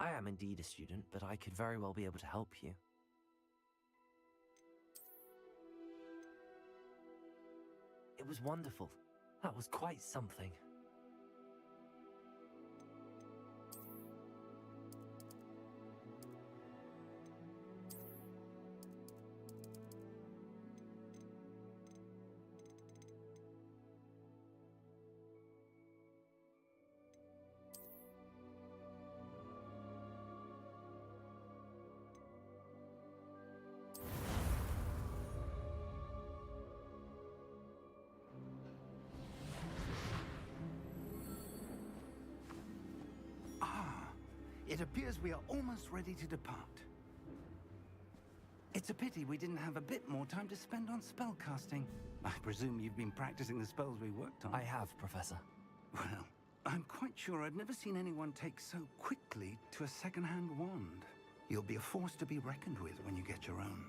I am indeed a student, but I could very well be able to help you. It was wonderful. That was quite something. It appears we are almost ready to depart. It's a pity we didn't have a bit more time to spend on spellcasting. I presume you've been practicing the spells we worked on. I have, Professor. Well, I'm quite sure I've never seen anyone take so quickly to a second-hand wand. You'll be a force to be reckoned with when you get your own.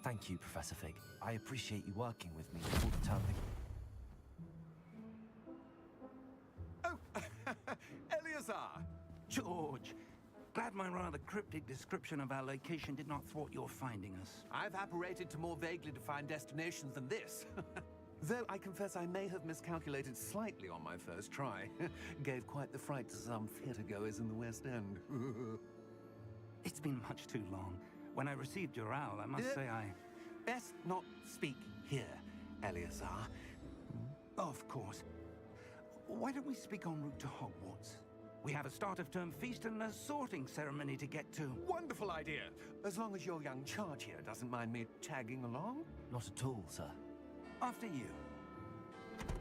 Thank you, Professor Fig. I appreciate you working with me all the time. Oh, Eleazar! George, glad my rather cryptic description of our location did not thwart your finding us. I've apparated to more vaguely defined destinations than this. Though I confess I may have miscalculated slightly on my first try. Gave quite the fright to some theatre-goers in the West End. It's been much too long. When I received your owl, I must say I... Best not speak here, Eleazar. Of course. Why don't we speak en route to Hogwarts? We have a start-of-term feast and a sorting ceremony to get to. Wonderful idea! As long as your young charge here doesn't mind me tagging along. Not at all, sir. After you.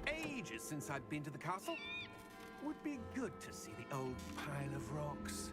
Ages since I've been to the castle. Would be good to see the old pile of rocks.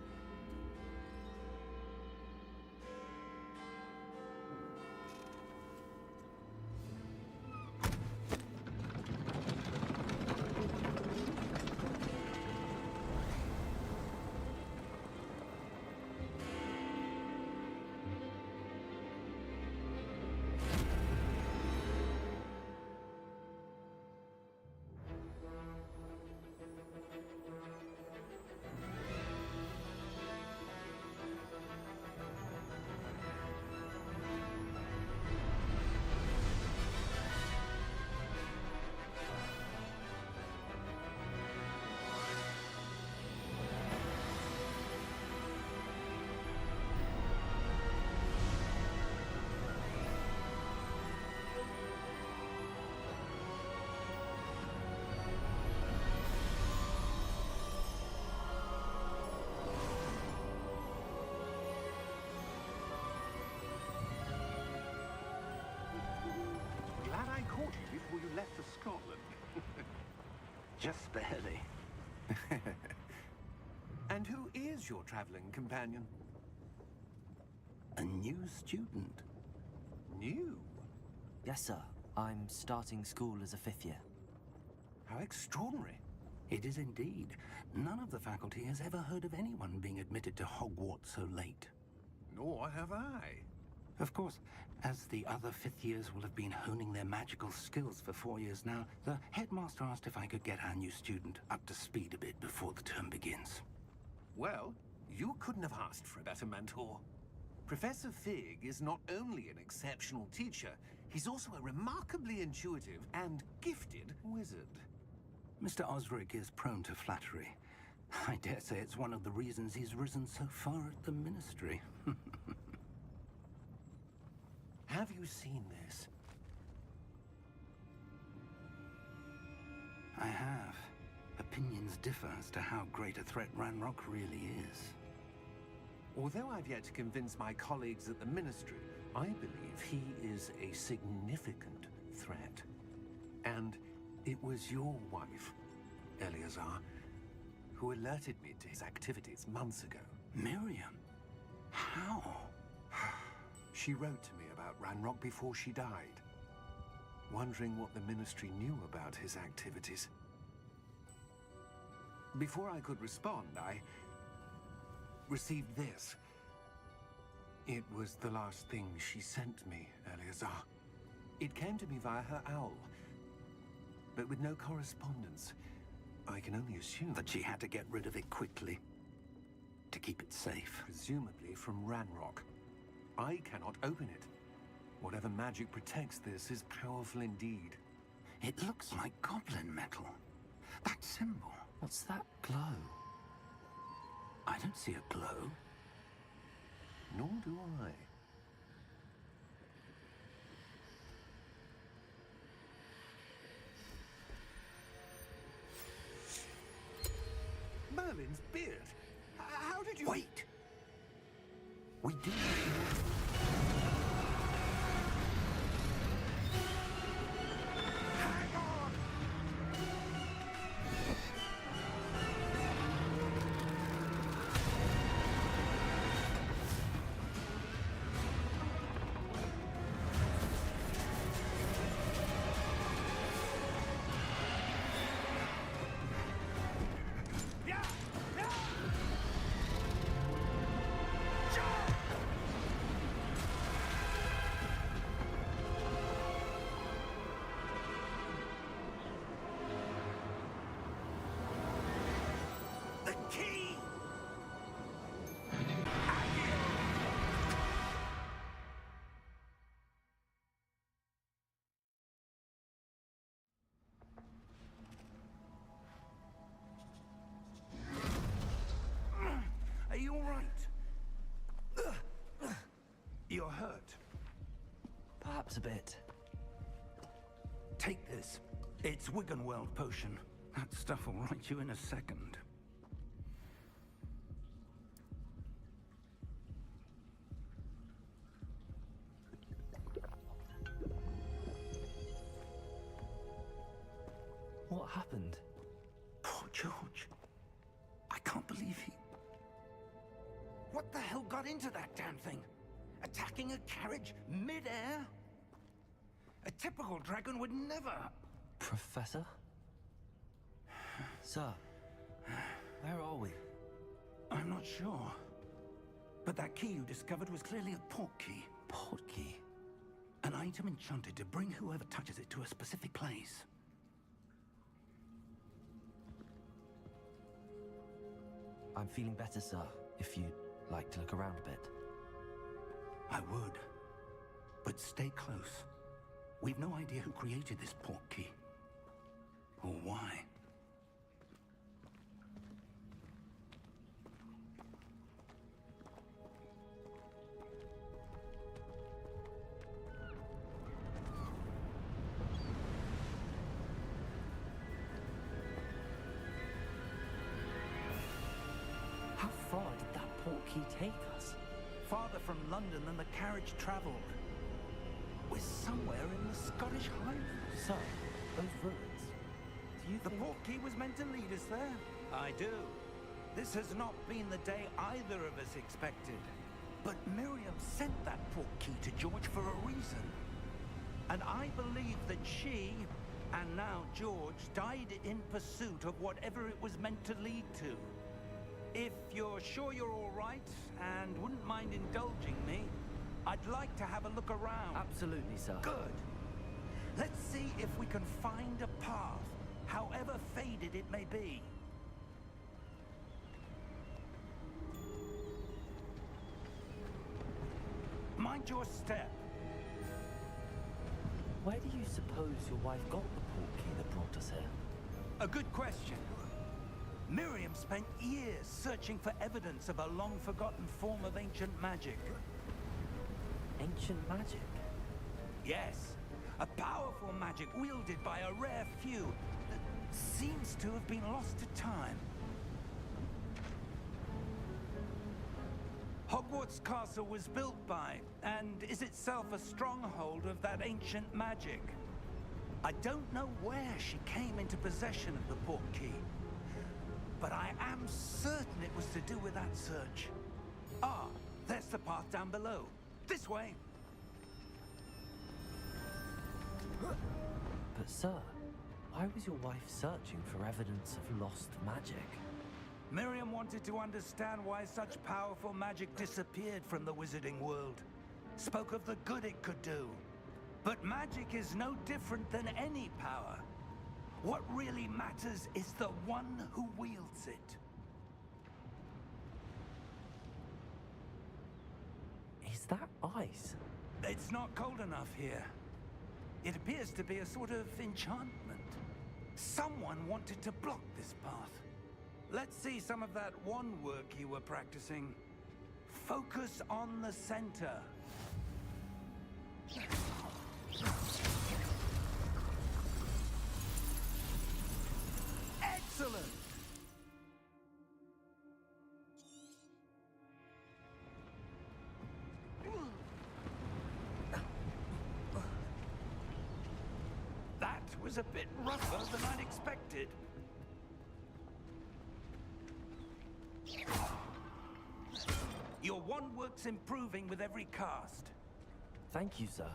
Caught you before you left for Scotland. Just barely. And who is your traveling companion? A new student. New? Yes, sir. I'm starting school as a 5th year. How extraordinary. It is indeed. None of the faculty has ever heard of anyone being admitted to Hogwarts so late. Nor have I. Of course, as the other 5th years will have been honing their magical skills for 4 years now, the headmaster asked if I could get our new student up to speed a bit before the term begins. Well, you couldn't have asked for a better mentor. Professor Fig is not only an exceptional teacher, he's also a remarkably intuitive and gifted wizard. Mr. Osric is prone to flattery. I dare say it's one of the reasons he's risen so far at the Ministry. Have you seen this? I have. Opinions differ as to how great a threat Ranrock really is. Although I've yet to convince my colleagues at the Ministry, I believe he is a significant threat. And it was your wife, Eleazar, who alerted me to his activities months ago. Miriam? How? She wrote to me about Ranrock before she died, wondering what the Ministry knew about his activities. Before I could respond, I received this. It was the last thing she sent me, Eleazar. It came to me via her owl, but with no correspondence. I can only assume that she had to get rid of it quickly. to keep it safe. Presumably from Ranrock. I cannot open it. Whatever magic protects this is powerful indeed. It looks like goblin metal. That symbol. What's that glow? I don't see a glow. Nor do I. Merlin's beard. How did you... Wait! We do... Hang on! Yeah! Yeah! The key! Are you all right? You're hurt. Perhaps a bit. Take this. It's Wiggenweld potion. That stuff will right you in a second. What happened? Poor George. I can't believe he... What the hell got into that damn thing? Attacking a carriage mid-air? A typical dragon would never... Professor? Sir, where are we? I'm not sure. But that key you discovered was clearly a port key. Port key? An item enchanted to bring whoever touches it to a specific place. I'm feeling better, sir, if you'd like to look around a bit. I would. But stay close. We've no idea who created this port key. Or why. How far did that port key take us? Farther from London than the carriage travelled. We're somewhere in the Scottish Highlands. Sir, those ruins. Do you The think... port key was meant to lead us there. I do. This has not been the day either of us expected. But Miriam sent that port key to George for a reason. And I believe that she, and now George, died in pursuit of whatever it was meant to lead to. If you're sure you're all right, and wouldn't mind indulging me, I'd like to have a look around. Absolutely, sir. Good. Let's see if we can find a path, however faded it may be. Mind your step. Where do you suppose your wife got the port key that brought us here? A good question. Miriam spent years searching for evidence of a long-forgotten form of ancient magic. Ancient magic? Yes, a powerful magic wielded by a rare few that seems to have been lost to time. Hogwarts Castle was built by, and is itself a stronghold of that ancient magic. I don't know where she came into possession of the port key, but I am certain it was to do with that search. Ah, there's the path down below. This way. But sir, why was your wife searching for evidence of lost magic? Miriam wanted to understand why such powerful magic disappeared from the wizarding world. Spoke of the good it could do. But magic is no different than any power. What really matters is the one who wields it. Is that ice? It's not cold enough here. It appears to be a sort of enchantment. Someone wanted to block this path. Let's see some of that wand work you were practicing. Focus on the center. Excellent! That was a bit rougher than I'd expected. Your wand work's improving with every cast. Thank you, sir.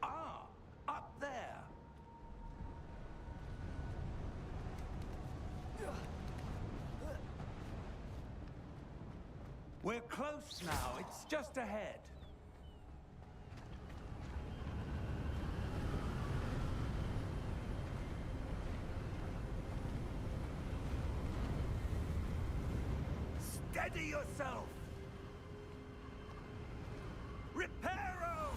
Ah, up there. We're close now. It's just ahead. Steady yourself! Reparo!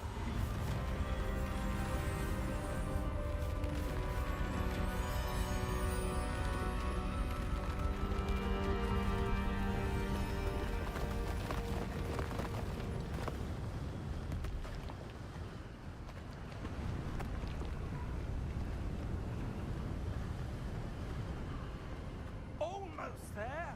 Almost there!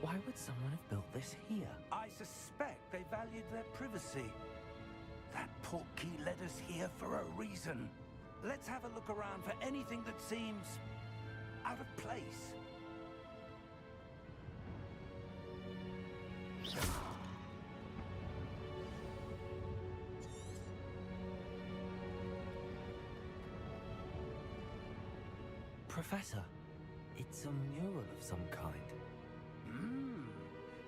Why would someone have built this here? I suspect they valued their privacy. That portkey led us here for a reason. Let's have a look around for anything that seems out of place. Professor, it's a mural of some kind.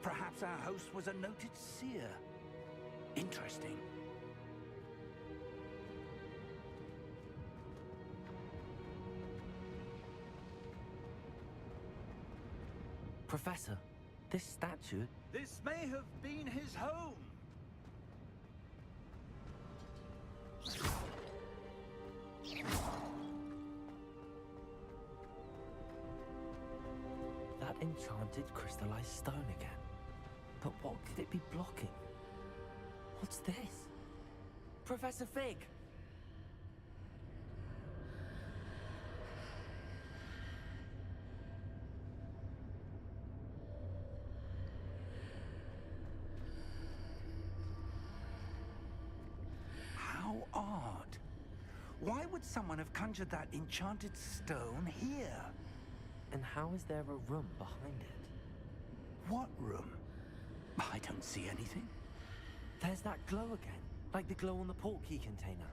Perhaps our host was a noted seer. Interesting. Professor, this statue... This may have been his home. That enchanted crystallized stone again. But what could it be blocking? What's this? Professor Fig! How odd. Why would someone have conjured that enchanted stone here? And how is there a room behind it? What room? I don't see anything. There's that glow again, like the glow on the portkey container.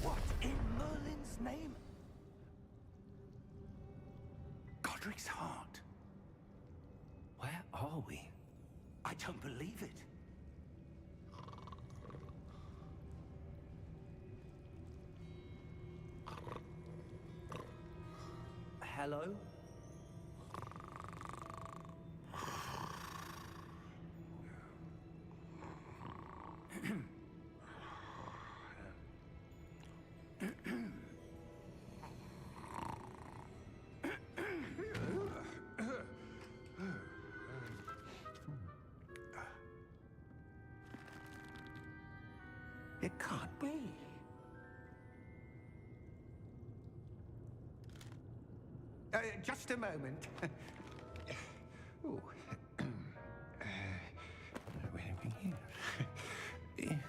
What in Merlin's name? Godric's heart. Where are we? I don't believe it. Hello? It can't be. Just a moment. Ooh. Where are we here?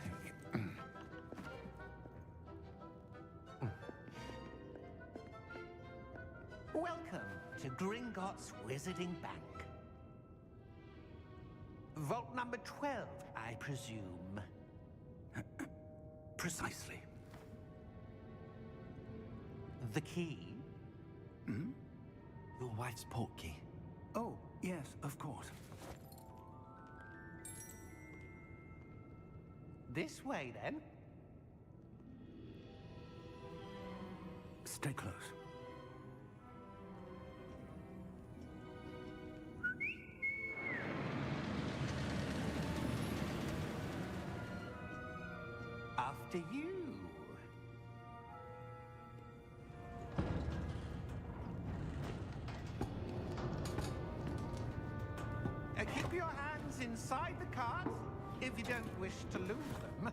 Welcome to Gringotts Wizarding Bank. Vault number 12, I presume. Precisely. The key? Hmm? Your wife's portkey. Oh, yes, of course. This way, then. Stay close. After you. Keep your hands inside the cart if you don't wish to lose them.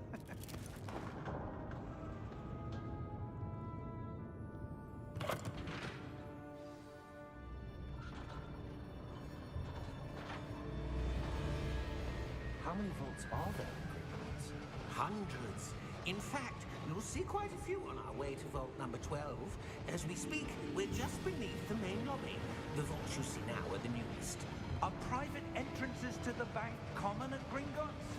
How many vaults are there in Gringotts? Hundreds. In fact, you'll see quite a few on our way to vault number 12. As we speak, we're just beneath the main lobby. The vaults you see now are the newest. Are private entrances to the bank common at Gringotts?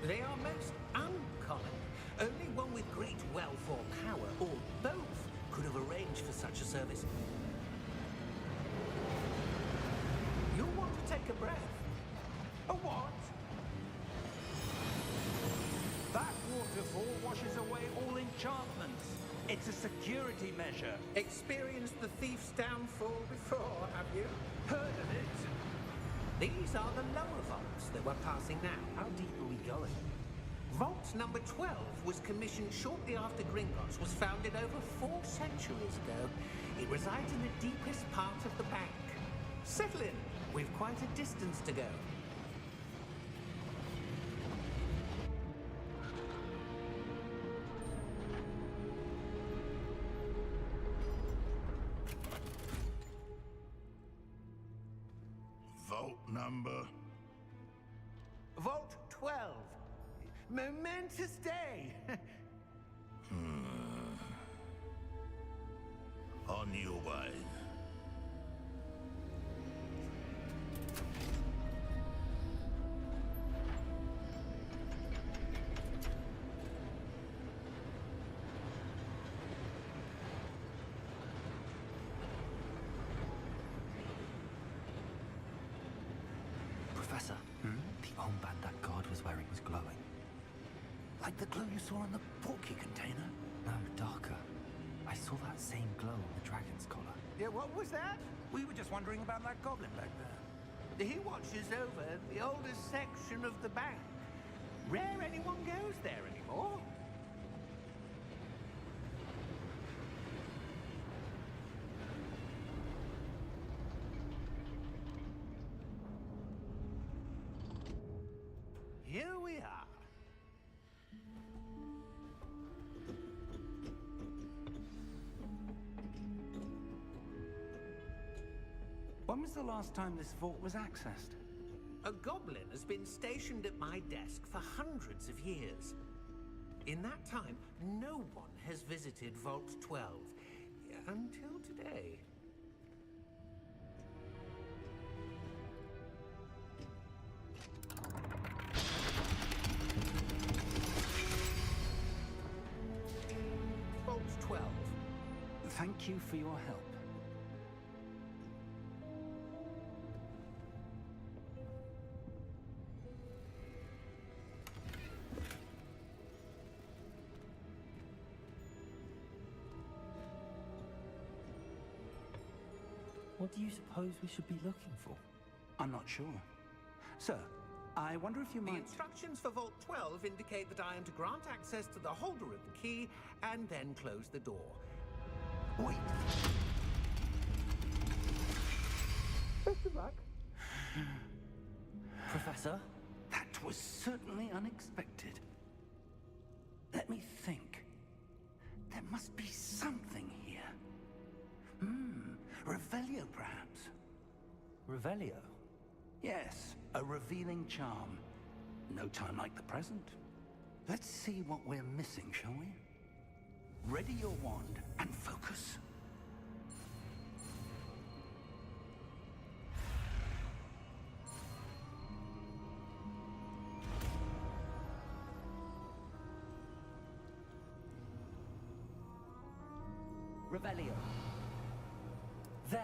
They are most uncommon. Only one with great wealth or power, or both, could have arranged for such a service. You'll want to take a breath. A what? That waterfall washes away all enchantments. It's a security measure. Experienced the thief's downfall before, have you? Heard of it? These are the lower vaults that we're passing now. How deep are we going? Vault number 12 was commissioned shortly after Gringotts was founded over 4 centuries ago. It resides in the deepest part of the bank. Settle in. We've quite a distance to go. Vault number? Vault 12. Momentous day. On your way. Professor, the armband that guard was wearing was glowing. Like the glow you saw on the portkey container? No, darker. I saw that same glow on the dragon's collar. Yeah, what was that? We were just wondering about that goblin back there. He watches over the oldest section of the bank. Rare anyone goes there anymore. Here we are. When was the last time this vault was accessed? A goblin has been stationed at my desk for hundreds of years. In that time, no one has visited Vault 12. Until today. Vault 12. Thank you for your help. What do you suppose we should be looking for? I'm not sure. Sir, I wonder if you The might... instructions for Vault 12 indicate that I am to grant access to the holder of the key and then close the door. Wait. Best of luck. Professor? That was certainly unexpected. Let me think. There must be something here. Revelio, perhaps? Revelio? Yes, a revealing charm. No time like the present. Let's see what we're missing, shall we? Ready your wand and focus. Revelio. There,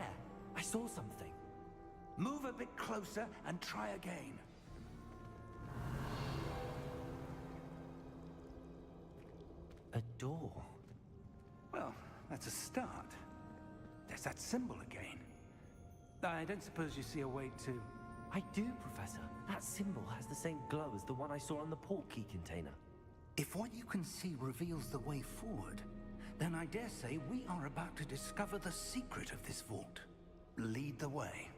I saw something. Move a bit closer and try again. A door. Well, that's a start. There's that symbol again. I don't suppose you see a way to... I do, Professor. That symbol has the same glow as the one I saw on the portkey container. If what you can see reveals the way forward, then I dare say we are about to discover the secret of this vault. Lead the way.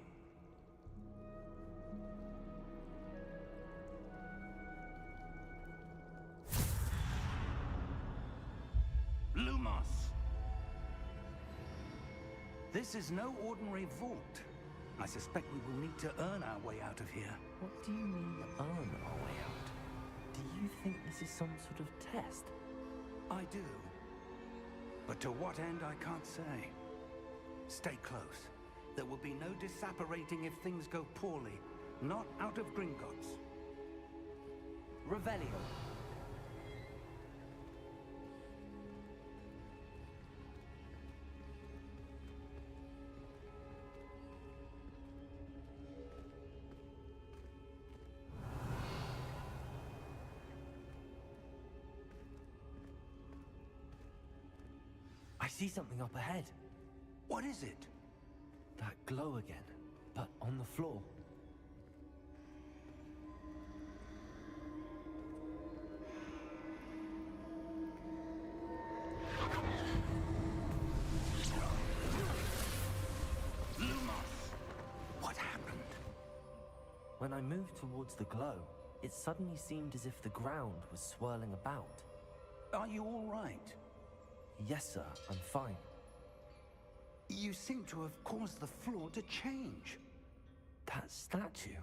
Lumos! This is no ordinary vault. I suspect we will need to earn our way out of here. What do you mean, earn our way out? Do you think this is some sort of test? I do. But to what end, I can't say. Stay close. There will be no disapparating if things go poorly. Not out of Gringotts. Revelio. I see something up ahead. What is it? That glow again, but on the floor. Lumos! What happened? When I moved towards the glow, it suddenly seemed as if the ground was swirling about. Are you all right? Yes, sir, I'm fine. You seem to have caused the floor to change. That statue.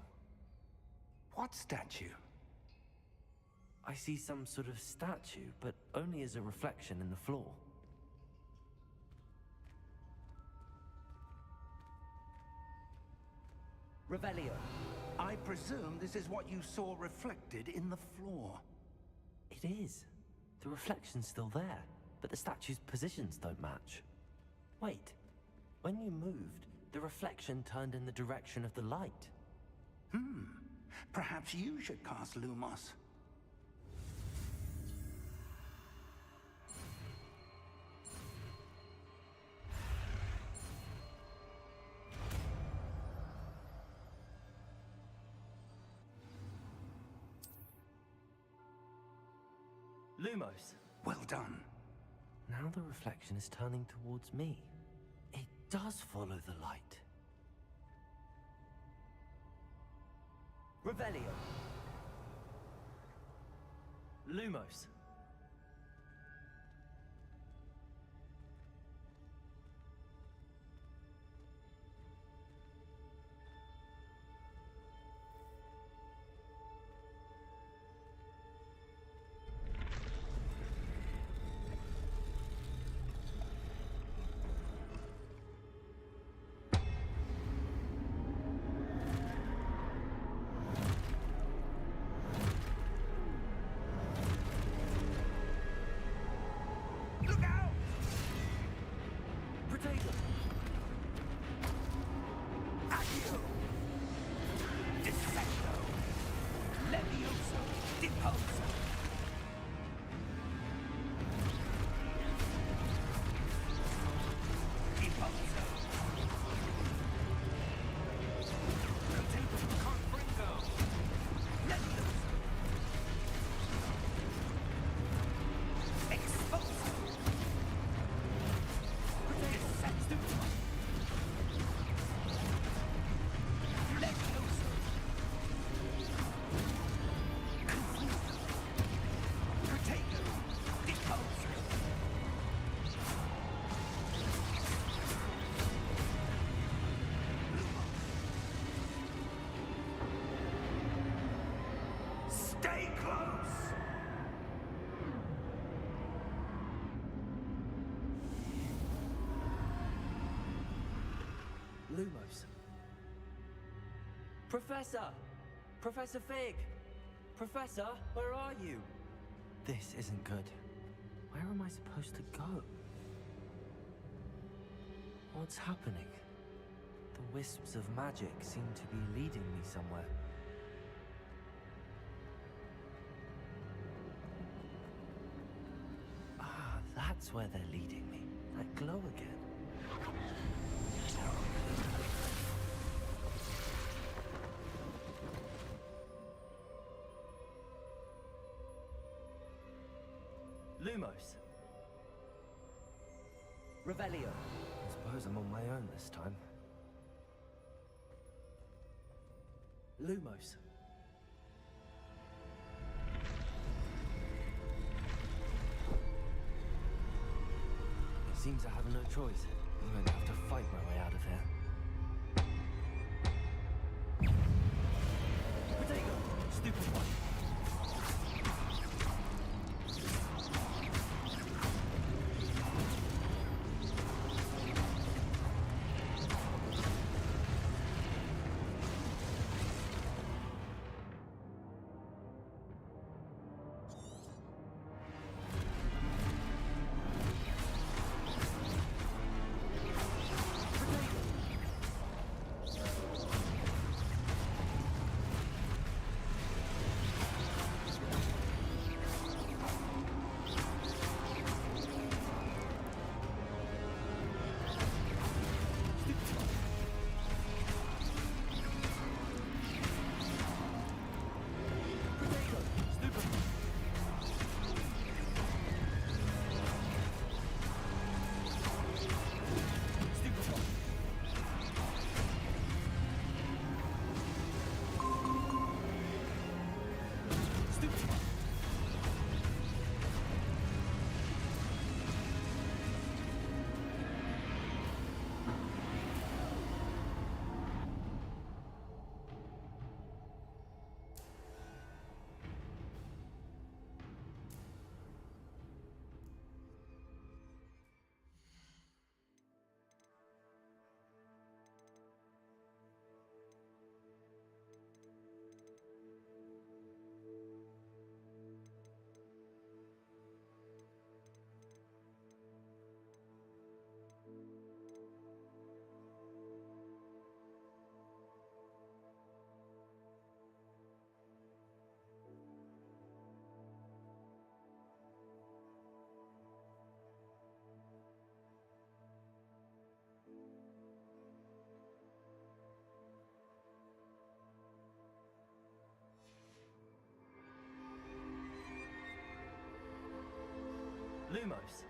What statue? I see some sort of statue, but only as a reflection in the floor. Revelio. I presume this is what you saw reflected in the floor. It is. The reflection's still there, but the statue's positions don't match. Wait. When you moved, the reflection turned in the direction of the light. Perhaps you should cast Lumos. Lumos. Well done. Now the reflection is turning towards me. It does follow the light. Revelio. Lumos. Stay close! Lumos. Professor! Professor Fig! Professor, where are you? This isn't good. Where am I supposed to go? What's happening? The wisps of magic seem to be leading me somewhere. Ah, that's where they're leading me. That glow again. Lumos. Revelio. I suppose I'm on my own this time. Lumos. It seems I have no choice. I'm going to have to fight my way out of here. Potato! Stupid one! Lumos.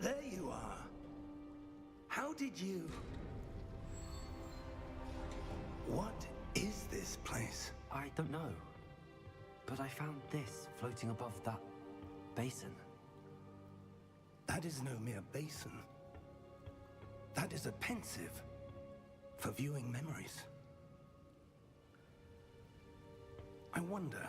There you are. How did you... What is this place? I don't know. But I found this floating above that basin. That is no mere basin. That is a pensive for viewing memories. I wonder...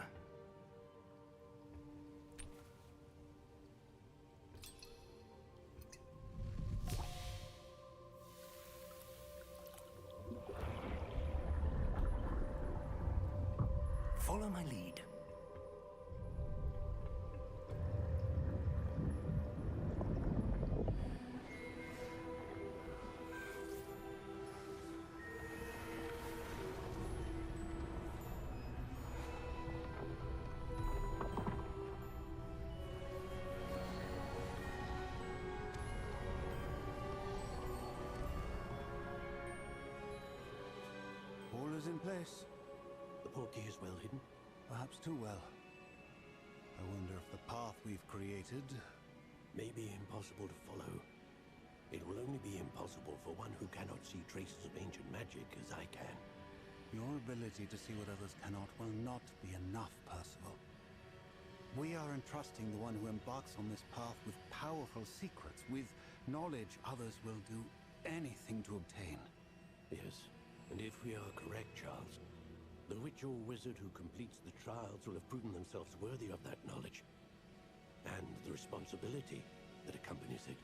Follow my lead. All is in place. The portkey is well hidden. Perhaps too well. I wonder if the path we've created... May be impossible to follow. It will only be impossible for one who cannot see traces of ancient magic as I can. Your ability to see what others cannot will not be enough, Percival. We are entrusting the one who embarks on this path with powerful secrets, with knowledge others will do anything to obtain. Yes, and if we are correct, Charles, the witch or wizard who completes the trials will have proven themselves worthy of that knowledge, and the responsibility that accompanies it.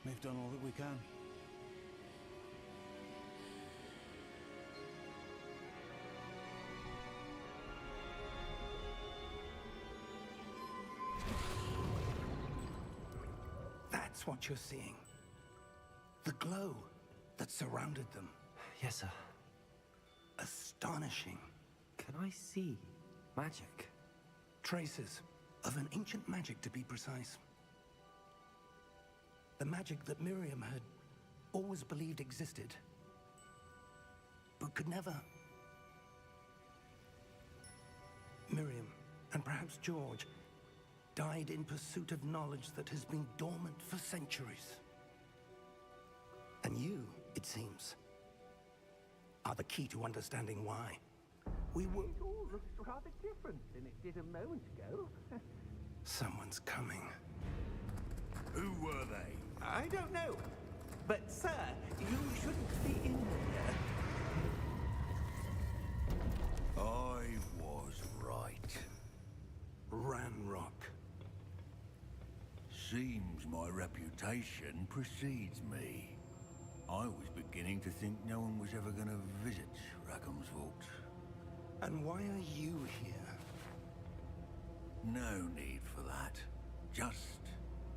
We've done all that we can. That's what you're seeing. The glow that surrounded them. Yes, sir. Astonishing. Can I see magic? Traces of an ancient magic, to be precise. The magic that Miriam had always believed existed, but could never. Miriam, and perhaps George, died in pursuit of knowledge that has been dormant for centuries. And you, it seems, are the key to understanding why. We were... It all looks rather different than it did a moment ago. Someone's coming. Who were they? I don't know. But, sir, you shouldn't be in here. I was right. Ranrock. Seems my reputation precedes me. I was beginning to think no one was ever going to visit Rackham's vault. And why are you here? No need for that. Just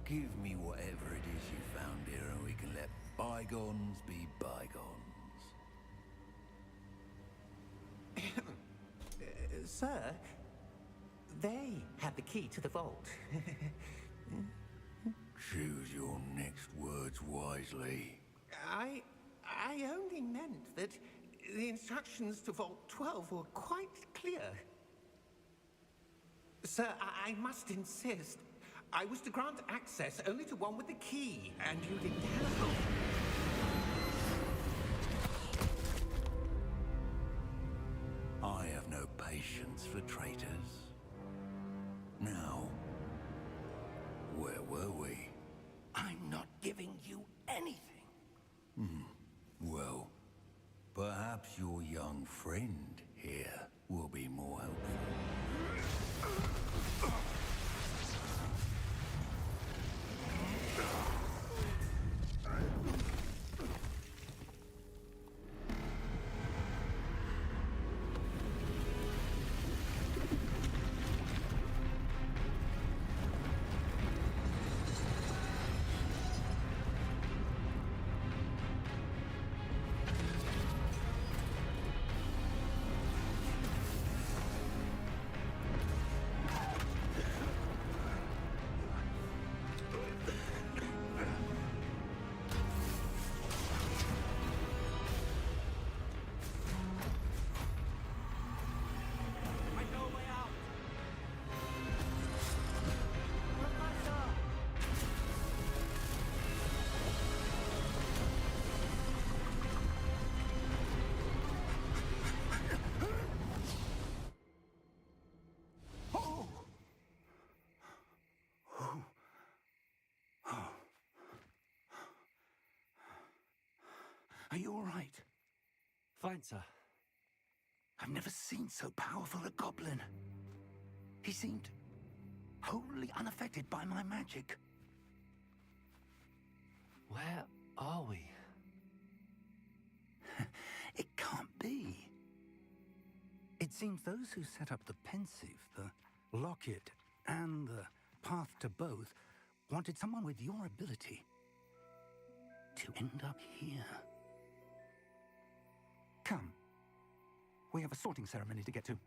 give me whatever it is you found here and we can let bygones be bygones. Sir, they had the key to the vault. Choose your next words wisely. I only meant that the instructions to Vault 12 were quite clear. Sir, I must insist. I was to grant access only to one with the key, and you didn't have it. I have no patience for traitors. Now, where were we? I'm not giving you anything. Well, perhaps your young friend here will be more helpful. Are you all right? Fine, sir. I've never seen so powerful a goblin. He seemed wholly unaffected by my magic. Where are we? It can't be. seems those who set up the pensive, the locket, and the path to both wanted someone with your ability to end up here. Come. We have a sorting ceremony to get to.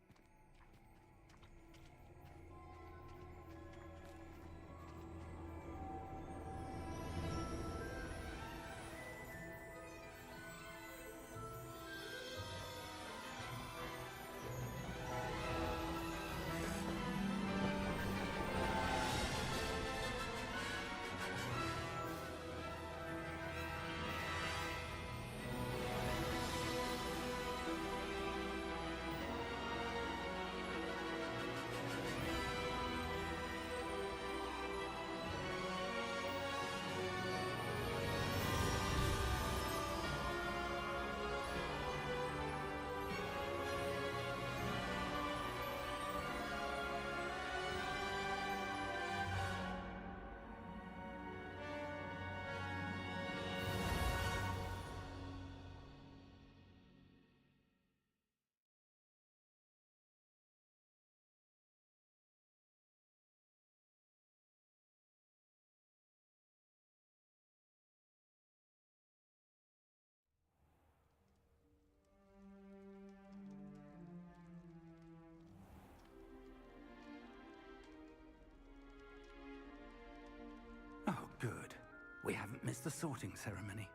Oh, good. We haven't missed the sorting ceremony.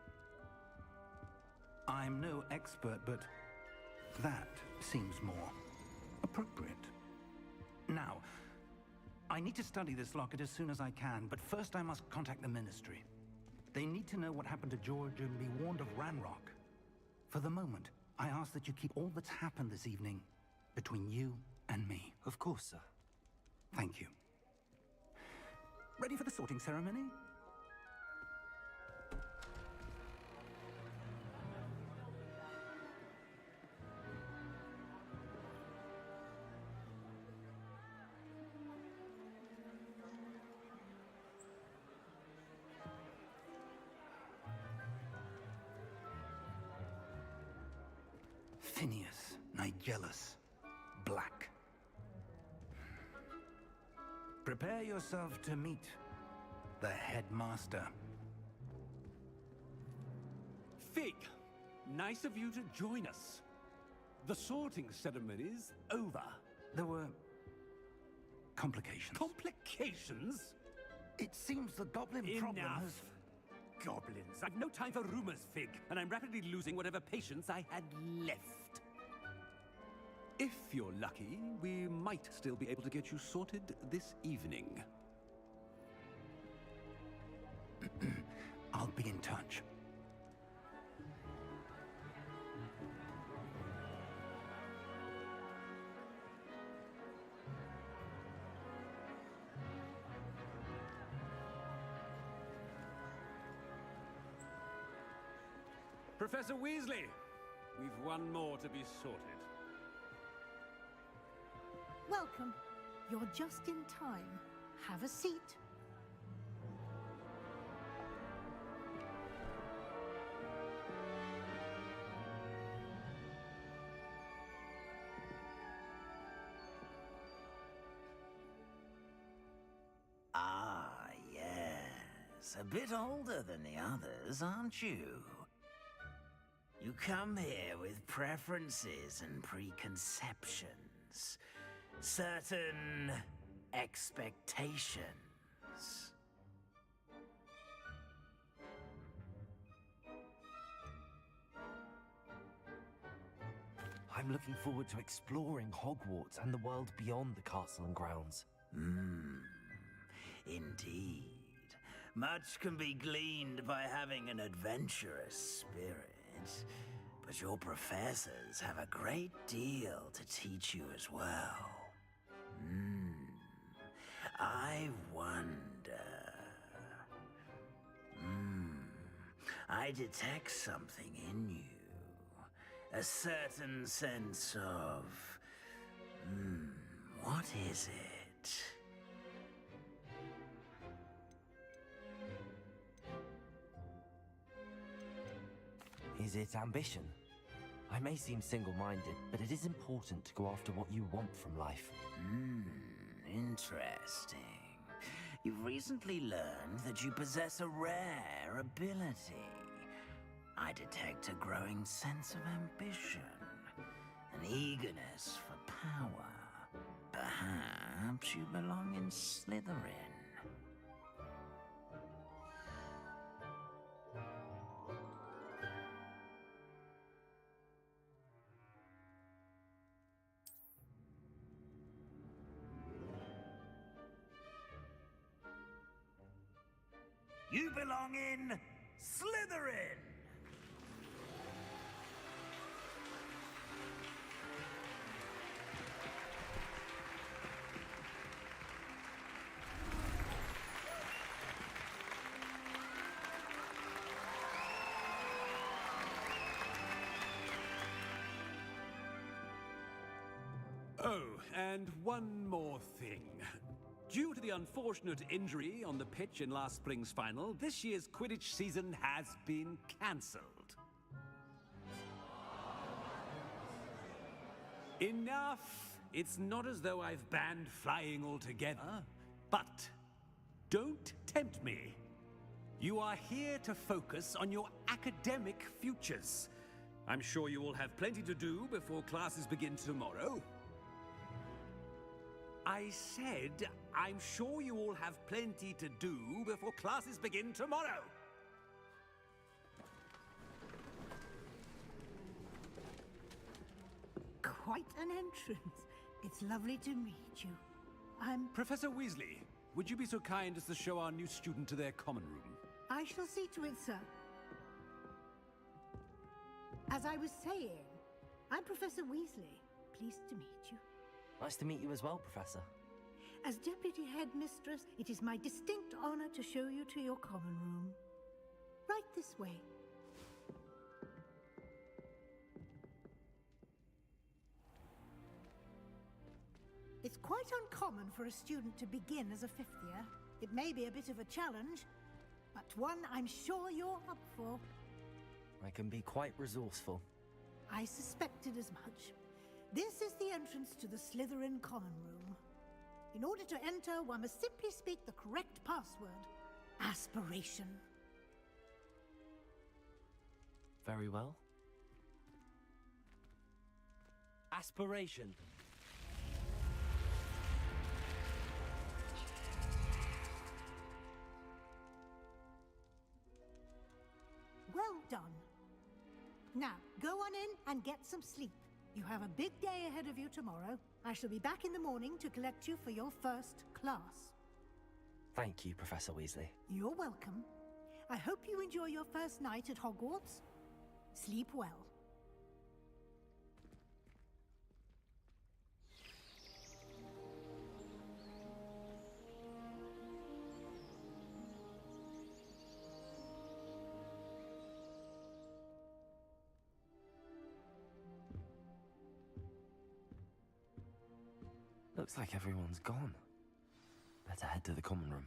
I'm no expert, but that seems more appropriate. Now, I need to study this locket as soon as I can, but first I must contact the Ministry. They need to know what happened to George and be warned of Ranrock. For the moment, I ask that you keep all that's happened this evening between you and me. Of course, sir. Thank you. Ready for the sorting ceremony? Phineas, Nigellus, Black. Prepare yourself to meet the headmaster. Fig, nice of you to join us. The sorting ceremony's over. There were complications. Complications? It seems the goblin problem Enough. has... Goblins. I've no time for rumors, Fig, and I'm rapidly losing whatever patience I had left. If you're lucky, we might still be able to get you sorted this evening. I'll be in touch. Professor Weasley, we've one more to be sorted. Welcome. You're just in time. Have a seat. Ah, yes. A bit older than the others, aren't you? You come here with preferences and preconceptions. Certain expectations. I'm looking forward to exploring Hogwarts and the world beyond the castle and grounds. Indeed. Much can be gleaned by having an adventurous spirit. But your professors have a great deal to teach you as well. I wonder... I detect something in you. A certain sense of... what is it? Is it ambition? I may seem single-minded, but it is important to go after what you want from life. Interesting. You've recently learned that you possess a rare ability. I detect a growing sense of ambition, an eagerness for power. Perhaps you belong in Slytherin. You belong in Slytherin! Oh, and one more thing. Due to the unfortunate injury on the pitch in last spring's final, this year's Quidditch season has been cancelled. Enough! It's not as though I've banned flying altogether, but don't tempt me. You are here to focus on your academic futures. I'm sure you will have plenty to do before classes begin tomorrow. I said, I'm sure you all have plenty to do before classes begin tomorrow. Quite an entrance. It's lovely to meet you. I'm... Professor Weasley, would you be so kind as to show our new student to their common room? I shall see to it, sir. As I was saying, I'm Professor Weasley. Pleased to meet you. Nice to meet you as well, Professor. As Deputy Headmistress, it is my distinct honor to show you to your common room. Right this way. It's quite uncommon for a student to begin as a fifth year. It may be a bit of a challenge, but one I'm sure you're up for. I can be quite resourceful. I suspected as much. This is the entrance to the Slytherin common room. In order to enter, one must simply speak the correct password. Aspiration. Very well. Aspiration. Well done. Now, go on in and get some sleep. You have a big day ahead of you tomorrow. I shall be back in the morning to collect you for your first class. Thank you, Professor Weasley. You're welcome. I hope you enjoy your first night at Hogwarts. Sleep well. Looks like everyone's gone. Better head to the common room.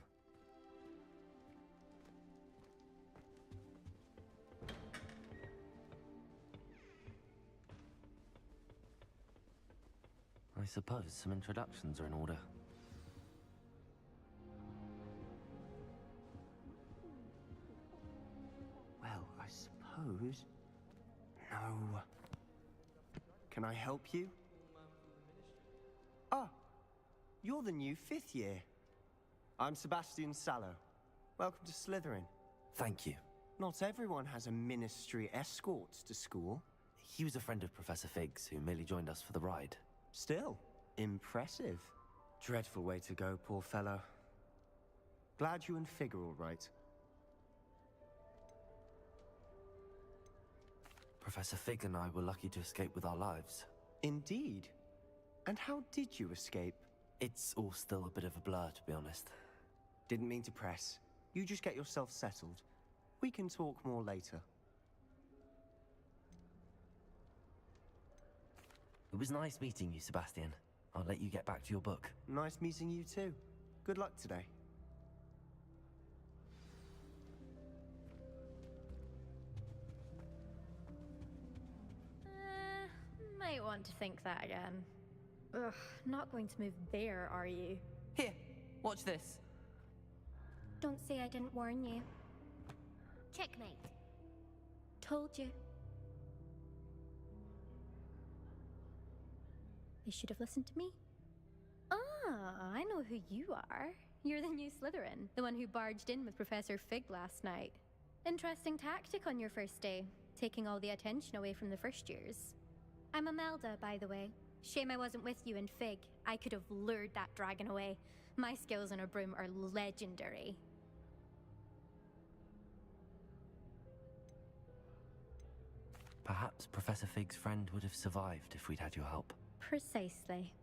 I suppose some introductions are in order. Well, I suppose... No. Can I help you? Ah, you're the new fifth year. I'm Sebastian Sallow. Welcome to Slytherin. Thank you. Not everyone has a ministry escort to school. He was a friend of Professor Fig's who merely joined us for the ride. Still, impressive. Dreadful way to go, poor fellow. Glad you and Fig are all right. Professor Fig and I were lucky to escape with our lives. Indeed. And how did you escape? It's all still a bit of a blur, to be honest. Didn't mean to press. You just get yourself settled. We can talk more later. It was nice meeting you, Sebastian. I'll let you get back to your book. Nice meeting you too. Good luck today. want to think that again. Ugh, not going to move there, are you? Here, watch this. Don't say I didn't warn you. Checkmate. Told you. They should have listened to me. Ah, I know who you are. You're the new Slytherin, the one who barged in with Professor Fig last night. Interesting tactic on your first day, taking all the attention away from the first years. I'm Imelda, by the way. Shame I wasn't with you in Fig. I could have lured that dragon away. My skills on a broom are legendary. Perhaps Professor Fig's friend would have survived if we'd had your help. Precisely.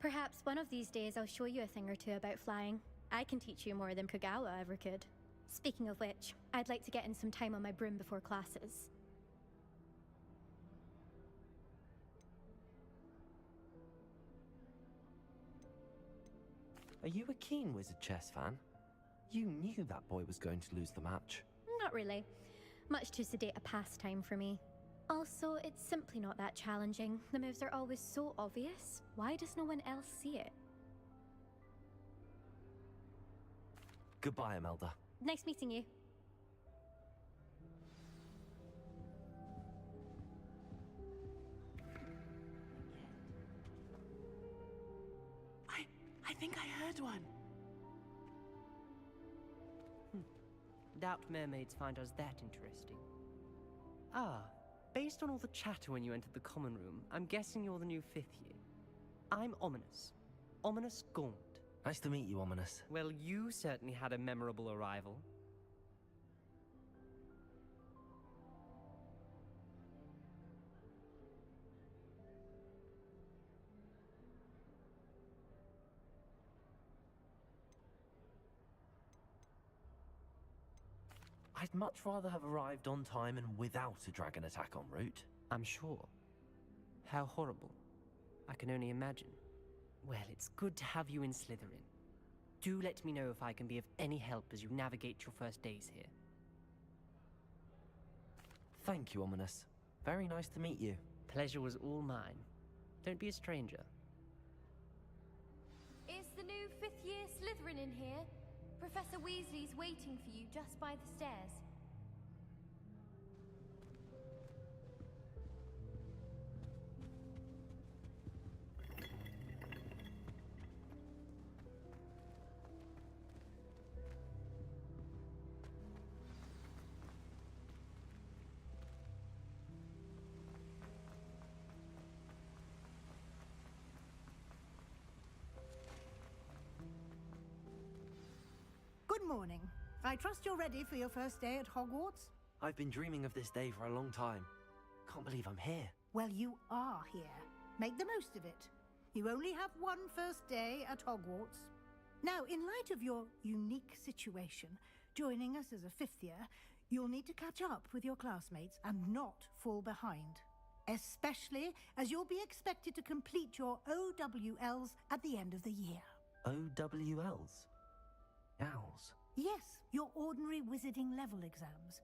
Perhaps one of these days I'll show you a thing or two about flying. I can teach you more than Kagawa ever could. Speaking of which, I'd like to get in some time on my broom before classes. Are you a keen Wizard chess fan? You knew that boy was going to lose the match. Not really. Much too sedate a pastime for me. Also, it's simply not that challenging. The moves are always so obvious. Why does no one else see it? Goodbye, Imelda. Nice meeting you. I think I heard one. Doubt mermaids find us that interesting. Ah, based on all the chatter when you entered the common room, I'm guessing you're the new 5th year. I'm Ominous. Ominous Gaunt. Nice to meet you, Ominous. Well, you certainly had a memorable arrival. I'd much rather have arrived on time and without a dragon attack en route. I'm sure. How horrible. I can only imagine. Well, it's good to have you in Slytherin. Do let me know if I can be of any help as you navigate your first days here. Thank you, Ominous. Very nice to meet you. Pleasure was all mine. Don't be a stranger. Is the new 5th year Slytherin in here? Professor Weasley's waiting for you just by the stairs. Good morning. I trust you're ready for your first day at Hogwarts? I've been dreaming of this day for a long time. Can't believe I'm here. Well, you are here. Make the most of it. You only have one first day at Hogwarts. Now, in light of your unique situation, joining us as a 5th year, you'll need to catch up with your classmates and not fall behind. Especially as you'll be expected to complete your OWLs at the end of the year. OWLs? Owls? Yes, your ordinary wizarding level exams.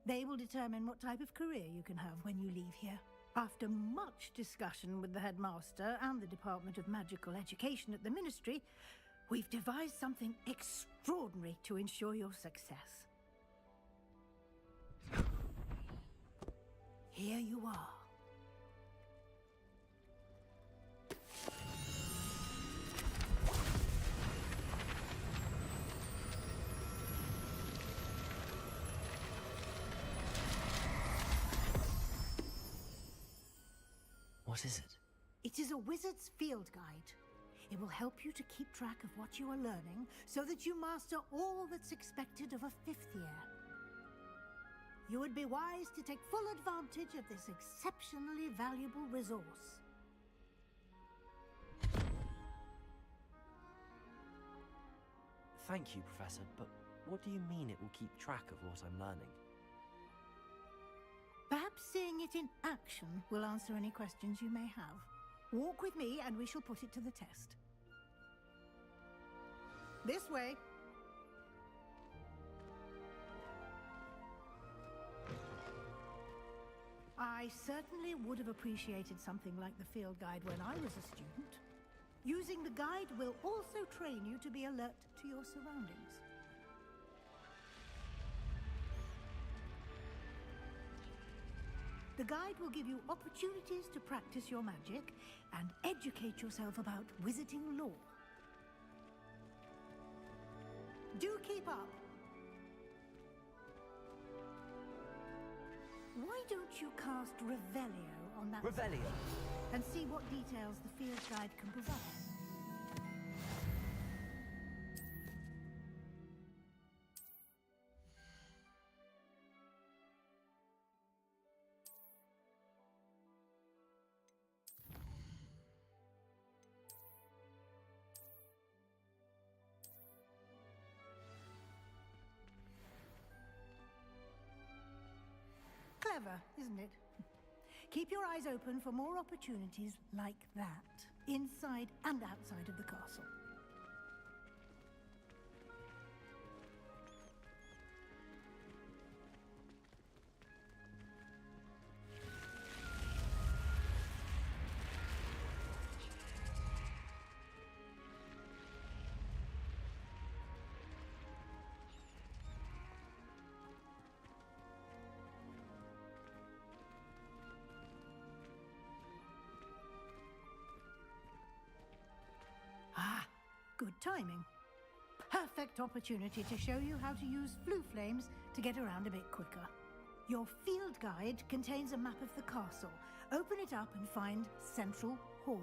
They will determine what type of career you can have when you leave here. After much discussion with the headmaster and the Department of Magical Education at the Ministry, we've devised something extraordinary to ensure your success. Here you are. What is it? It is a wizard's field guide. It will help you to keep track of what you are learning so that you master all that's expected of a 5th year. You would be wise to take full advantage of this exceptionally valuable resource. Thank you, Professor, but what do you mean it will keep track of what I'm learning? Perhaps seeing it in action will answer any questions you may have. Walk with me and we shall put it to the test. This way. I I certainly would have appreciated something like the field guide when I was a student. Using the guide will also train you to be alert to your surroundings. The guide will give you opportunities to practice your magic and educate yourself about wizarding lore. Do keep up! Why don't you cast Revelio on that Revelio? and see what details the field guide can provide? Clever, isn't it? Keep your eyes open for more opportunities like that, inside and outside of the castle. Good timing. Perfect opportunity to show you how to use flue flames to get around a bit quicker. Your field guide contains a map of the castle. Open it up and find Central Hall.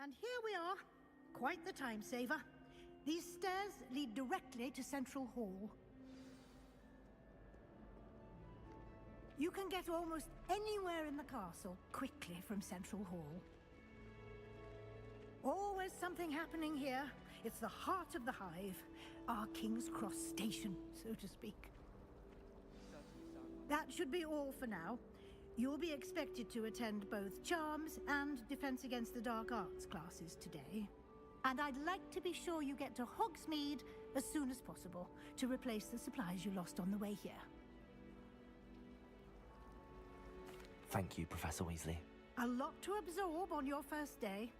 And here we are. Quite the time saver. These stairs lead directly to Central Hall. You can get almost anywhere in the castle quickly from Central Hall. Always something happening here. It's the heart of the Hive, our King's Cross station, so to speak. That should be all for now. You'll be expected to attend both Charms and Defense Against the Dark Arts classes today. And I'd like to be sure you get to Hogsmeade as soon as possible to replace the supplies you lost on the way here. Thank you, Professor Weasley. A lot to absorb on your first day,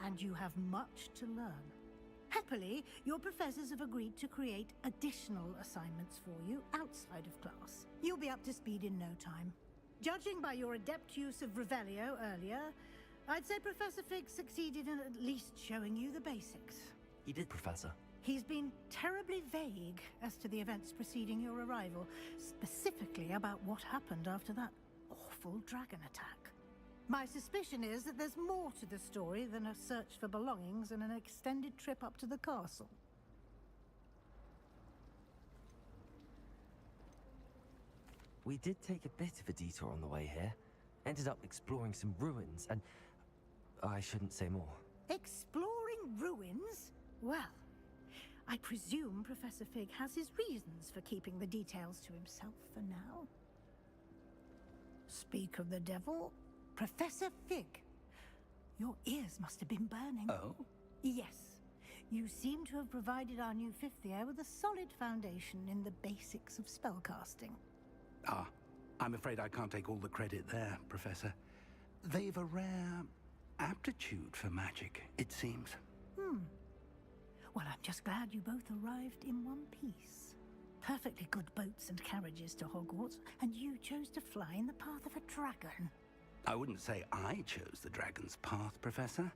and you have much to learn. Happily, your professors have agreed to create additional assignments for you outside of class. You'll be up to speed in no time. Judging by your adept use of Revelio earlier, I'd say Professor Fig succeeded in at least showing you the basics. He did, Professor. He's been terribly vague as to the events preceding your arrival, specifically about what happened after that awful dragon attack. My suspicion is that there's more to the story than a search for belongings and an extended trip up to the castle. We did take a bit of a detour on the way here. Ended up exploring some ruins, and I shouldn't say more. Exploring ruins? Well, I presume Professor Fig has his reasons for keeping the details to himself for now. Speak of the devil, Professor Fig. Your ears must have been burning. Oh? Yes. You seem to have provided our new fifth year with a solid foundation in the basics of spellcasting. Ah, I'm afraid I can't take all the credit there, Professor. They've a rare aptitude for magic, it seems. Well, I'm just glad you both arrived in one piece. Perfectly good boats and carriages to Hogwarts, and you chose to fly in the path of a dragon. I wouldn't say I chose the dragon's path, Professor.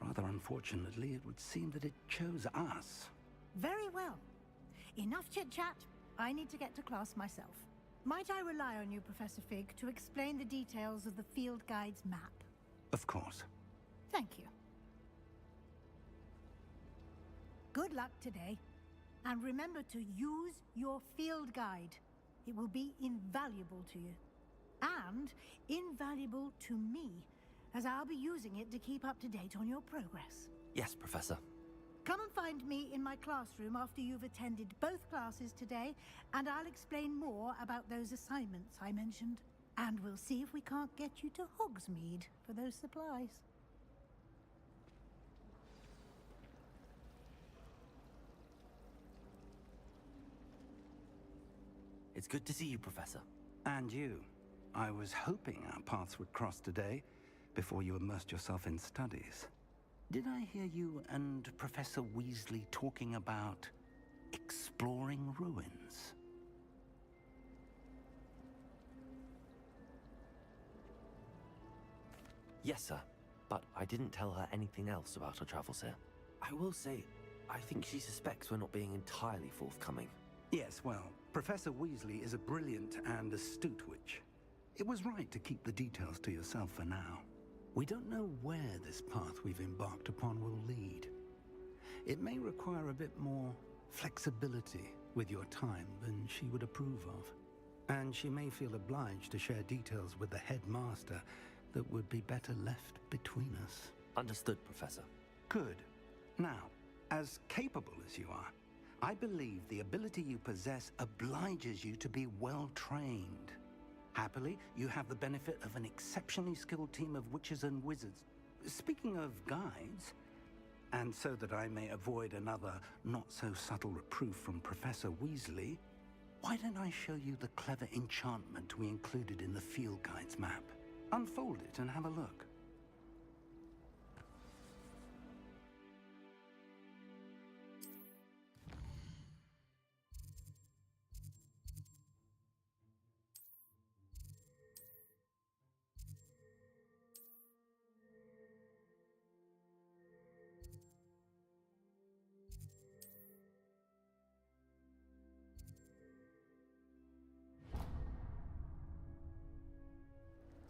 Rather unfortunately, it would seem that it chose us. Very well. Enough chit-chat. I need to get to class myself. Might I rely on you, Professor Fig, to explain the details of the field guide's map? Of course. Thank you. Good luck today. And remember to use your field guide. It will be invaluable to you. And invaluable to me, as I'll be using it to keep up to date on your progress. Yes, Professor. Come and find me in my classroom after you've attended both classes today, and I'll explain more about those assignments I mentioned. And we'll see if we can't get you to Hogsmeade for those supplies. It's good to see you, Professor. And you. I was hoping our paths would cross today, before you immersed yourself in studies. Did I hear you and Professor Weasley talking about exploring ruins? Yes, sir. But I didn't tell her anything else about our travels here. I will say, I think she suspects we're not being entirely forthcoming. Yes, well, Professor Weasley is a brilliant and astute witch. It was right to keep the details to yourself for now. We don't know where this path we've embarked upon will lead. It may require a bit more flexibility with your time than she would approve of. And she may feel obliged to share details with the headmaster that would be better left between us. Understood, Professor. Good. Now, as capable as you are, I believe the ability you possess obliges you to be well trained. Happily, you have the benefit of an exceptionally skilled team of witches and wizards. Speaking of guides, and so that I may avoid another not-so-subtle reproof from Professor Weasley, why don't I show you the clever enchantment we included in the field guide's map? Unfold it and have a look.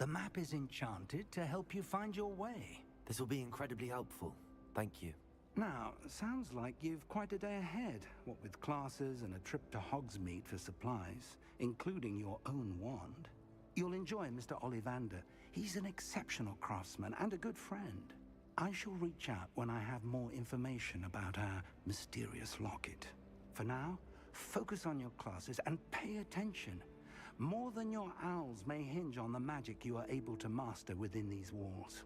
The map is enchanted to help you find your way. This will be incredibly helpful. Thank you. Now, sounds like you've quite a day ahead, what with classes and a trip to Hogsmeade for supplies, including your own wand. You'll enjoy Mr. Ollivander. He's an exceptional craftsman and a good friend. I shall reach out when I have more information about our mysterious locket. For now, focus on your classes and pay attention. More than your owls may hinge on the magic you are able to master within these walls.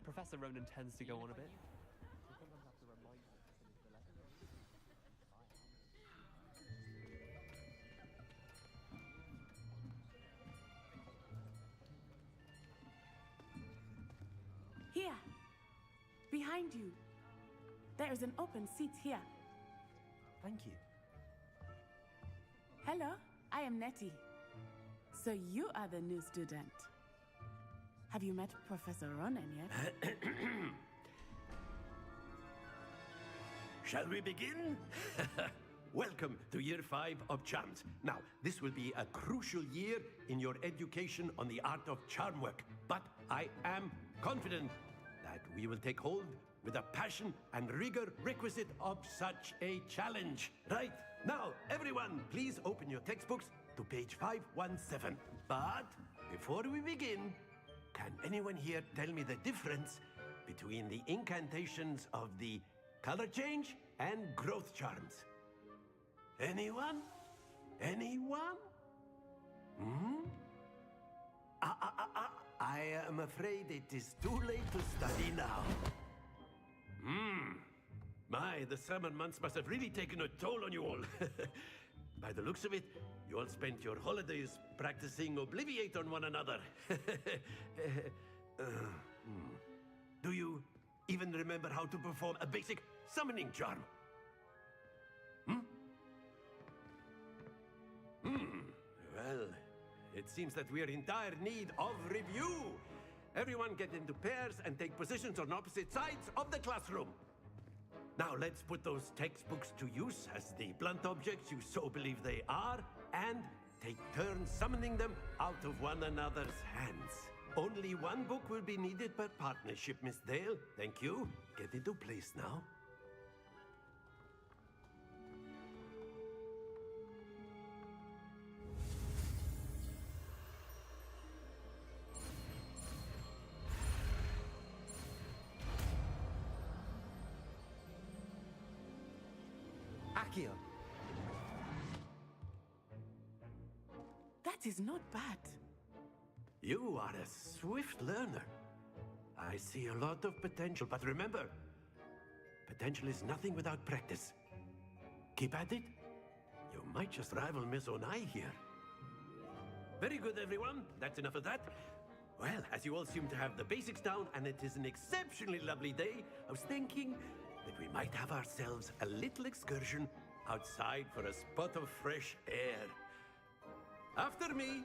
Professor Ronan tends to go on a bit. Here, behind you. There is an open seat here. Thank you. Hello, I am Nettie. So you are the new student. Have you met Professor Ronan yet? Shall we begin? Welcome to Year 5 of Charms. Now, this will be a crucial year in your education on the art of charm work. But I am confident that we will take hold with the passion and rigor requisite of such a challenge. Right, now, everyone, please open your textbooks to page 517. But before we begin, can anyone here tell me the difference between the incantations of the color change and growth charms? Anyone? Anyone? Hmm? I am afraid it is too late to study now. My, the summer months must have really taken a toll on you all. By the looks of it, you all spent your holidays practicing Obliviate on one another. Do you even remember how to perform a basic summoning charm? Well, it seems that we are in dire need of review. Everyone get into pairs and take positions on opposite sides of the classroom. Now let's put those textbooks to use as the blunt objects you so believe they are, and take turns summoning them out of one another's hands. Only one book will be needed per partnership, Miss Dale. Thank you. Get into place now. Accio. That is not bad. You are a swift learner. I see a lot of potential, but remember, potential is nothing without practice. Keep at it. You might just rival Miss Onai here. Very good, everyone. That's enough of that. Well, as you all seem to have the basics down, and it is an exceptionally lovely day, I was thinking that we might have ourselves a little excursion outside for a spot of fresh air. After me.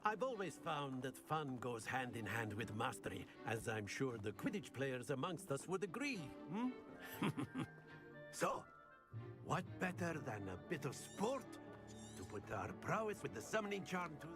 I've always found that fun goes hand in hand with mastery, as I'm sure the Quidditch players amongst us would agree, So, what better than a bit of sport to put our prowess with the summoning charm to...